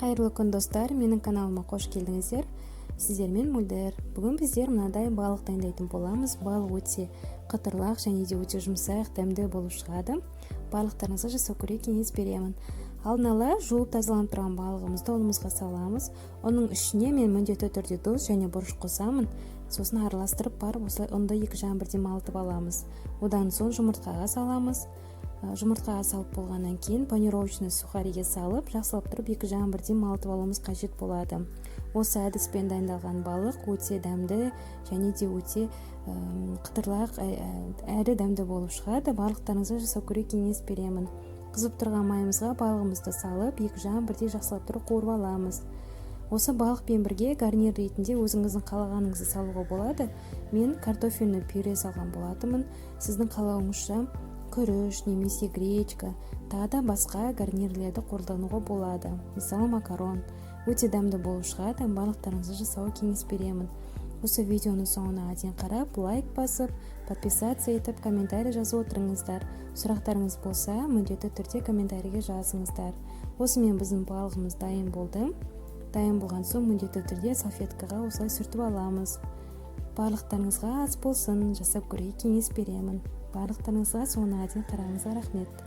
Қайырлы күн достар, менің каналыма қош келдіңіздер. Сіздермен Мөлдір. Бүгін біздер мынадай балық дайындайтын боламыз. Балық өте қытырлақ және де өте жұмсақ, дәмді болып шығады. Барлықтарыңызға жасау керек кеңес беремін. Алдын ала жуып тазаланып тұрған балығымызды ұнымызға саламыз. Оның ішіне мен міндетті түрде тұз және бұрыш қосамын. Сосын араластырып барып осылай ұнды екі жағын бірден малтып аламыз. Одан соң жұмыртқаға саламыз. Жұмыртқаға салып болғаннан кейін панировочный сухариге салып, жақсылап тұрып екі жағын бірден малтып алуымыз қажет болады. Осы әдіспен дайындалған балық өте дәмді және де өте қытырлақ әрі дәмді болып шығады. Барлықтарыңызға жасау керек кеңес беремін. Қызып тұрған майымызға балығымызды салып, екі жағын бірдей жақсылап тұрып қуырып аламыз. Осы балықпен бірге гарнир ретінде өзіңіздің қалағаныңызды салуға болады. Мен картофельный пюре салған болатынмын. Сіздің қалауыңызша күріш немесе гречка, тағы да басқа гарнирлерді қолдануға болады. Мысалы макарон. Өте дәмді болып шығады. Барлықтарыңызға жасауға кеңес беремін. Осы видеоның соңына дейін қарап, лайк басып, подписаться етіп, комментарий жазып отырыңыздар. Сұрақтарыңыз болса, міндетті түрде комментарийге жазыңыздар. Осымен біздің балығымыз дайын болды. Дайын болған соң міндетті түрде салфеткаға осылай сүртіп аламыз. Барлықтарыңызға ас болсын, жасап көруге кеңес беремін. Барлықтарыңызға соңына дейін қарағаныңызға рахмет.